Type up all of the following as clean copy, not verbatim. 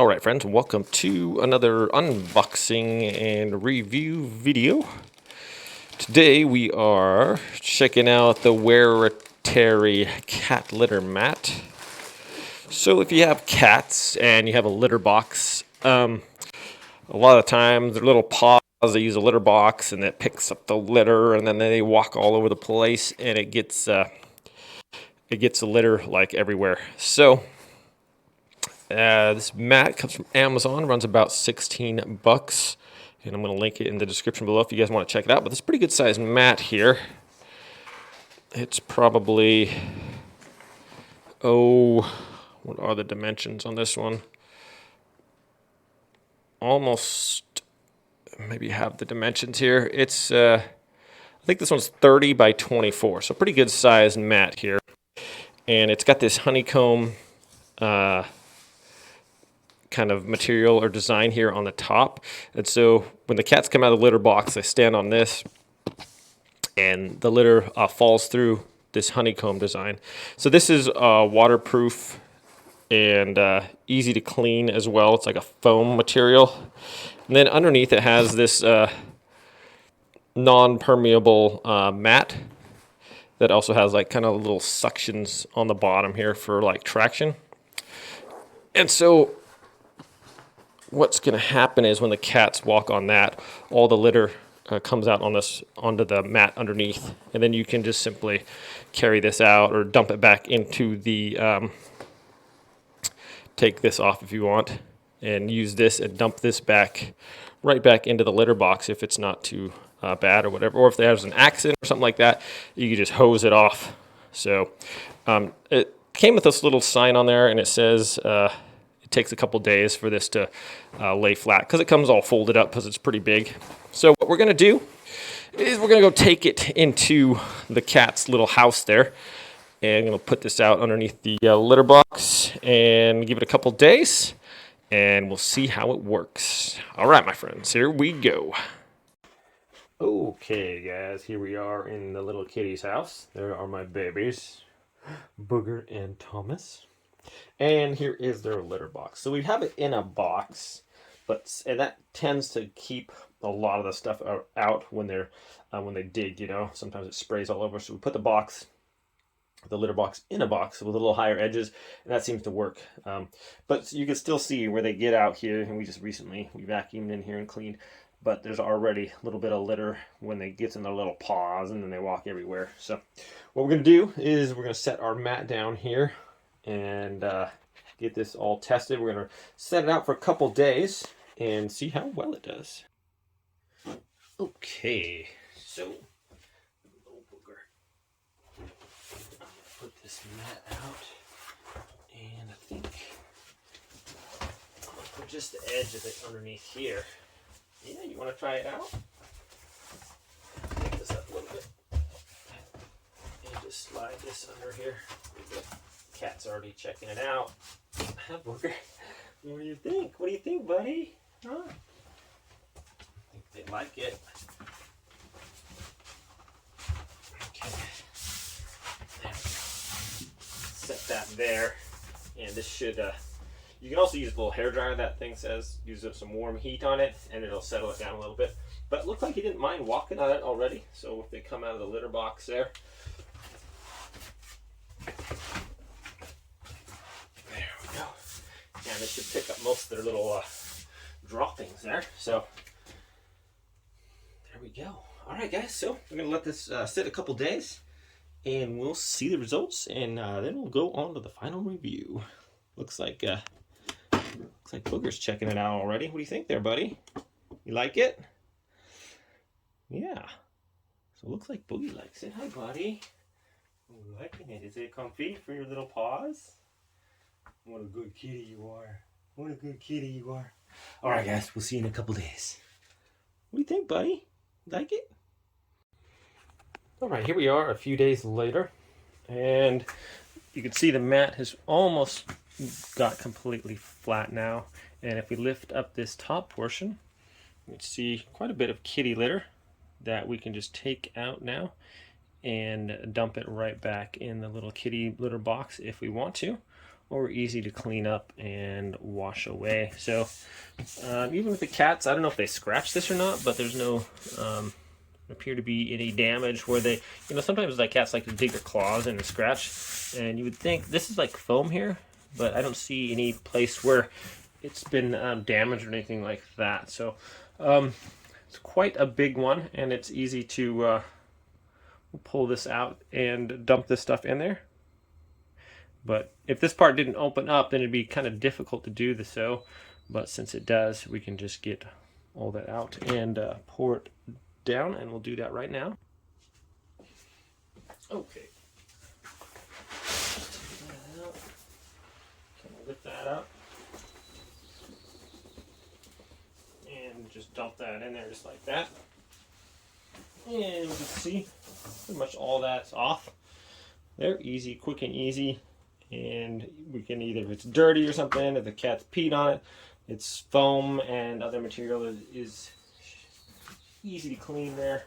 Alright friends, welcome to another unboxing and review video. Today we are checking out the Waretary cat litter mat. So if you have cats and you have a litter box, a lot of times their little paws, they use a litter box and it picks up the litter and then they walk all over the place and it gets the litter like everywhere. So this mat comes from Amazon, runs about 16 bucks, and I'm going to link it in the description below if you guys want to check it out. But this is a pretty good sized mat here. It's probably, what are the dimensions on this one? Almost, maybe have the dimensions here. It's, I think this one's 30 by 24, so pretty good sized mat here. And it's got this honeycomb kind of material or design here on the top, and so when the cats come out of the litter box, they stand on this and the litter falls through this honeycomb design. So this is waterproof and easy to clean as well. It's like a foam material, and then underneath it has this non-permeable mat that also has like kind of little suctions on the bottom here for like traction. And so what's going to happen is when the cats walk on that, all the litter comes out on this onto the mat underneath, and then you can just simply carry this out or dump it back into the take this off if you want, and use this and dump this back right back into the litter box if it's not too bad or whatever, or if there's an accident or something like that, you can just hose it off. So it came with this little sign on there, and it says takes a couple days for this to lay flat because it comes all folded up because it's pretty big. So what we're going to do is we're going to go take it into the cat's little house there, and I'm going to put this out underneath the litter box and give it a couple days, and we'll see how it works. All right, my friends, here we go. Okay, guys, here we are in the little kitty's house. There are my babies, Booger and Thomas. And here is their litter box. So we have it in a box, and that tends to keep a lot of the stuff out when they dig. You know, sometimes it sprays all over. So we put the litter box in a box with a little higher edges, and that seems to work. But you can still see where they get out here, and we vacuumed in here and cleaned. But there's already a little bit of litter when they get in their little paws, and then they walk everywhere. So what we're gonna do is we're gonna set our mat down here and get this all tested. We're going to set it out for a couple days and see how well it does. Okay, so little booger. I'm going to put this mat out, and I think I'm going to put just the edge of it underneath here. Yeah, you want to try it out? Take this up a little bit and just slide this under here. Cat's already checking it out. Booger, what do you think? What do you think, buddy? Huh? I think they like it. Okay. There we go. Set that there. And this should, you can also use a little hairdryer. That thing says use some warm heat on it and it'll settle it down a little bit. But it looked like he didn't mind walking on it already. So if they come out of the litter box there, and they should pick up most of their little droppings there. So there we go. All right, guys. So I'm gonna let this sit a couple days, and we'll see the results, and then we'll go on to the final review. Looks like Booger's checking it out already. What do you think, there, buddy? You like it? Yeah. So it looks like Boogie likes it. Hi, buddy. You liking it? Is it comfy for your little paws? What a good kitty you are. What a good kitty you are. All right, guys. We'll see you in a couple days. What do you think, buddy? Like it? All right, here we are a few days later. And you can see the mat has almost got completely flat now. And if we lift up this top portion, you can see quite a bit of kitty litter that we can just take out now and dump it right back in the little kitty litter box if we want to. or easy to clean up and wash away. So even with the cats, I don't know if they scratch this or not, but there's no appear to be any damage where they, you know, sometimes like cats like to dig their claws in and scratch, and you would think this is like foam here, but I don't see any place where it's been damaged or anything like that. So it's quite a big one, and it's easy to pull this out and dump this stuff in there. But if this part didn't open up, then it'd be kind of difficult to do the so. But since it does, we can just get all that out and pour it down, and we'll do that right now. Okay. Lift that up. And just dump that in there just like that. And you can see pretty much all that's off. They're easy, quick and easy. And we can either, if it's dirty or something, if the cat's peed on it, it's foam and other material that is easy to clean there,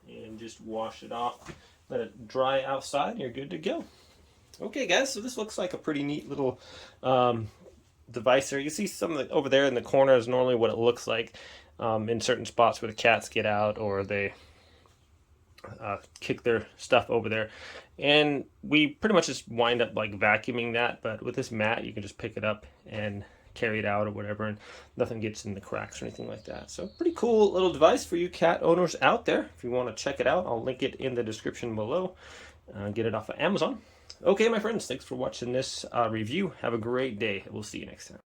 and just wash it off. Let it dry outside and you're good to go. Okay guys, so this looks like a pretty neat little device there. You see some of the, over there in the corner is normally what it looks like in certain spots where the cats get out or they kick their stuff over there, and we pretty much just wind up like vacuuming that. But with this mat, you can just pick it up and carry it out or whatever, and nothing gets in the cracks or anything like that. So pretty cool little device for you cat owners out there. If you want to check it out, I'll link it in the description below. Get it off of Amazon. Okay my friends, thanks for watching this review. Have a great day. We'll see you next time.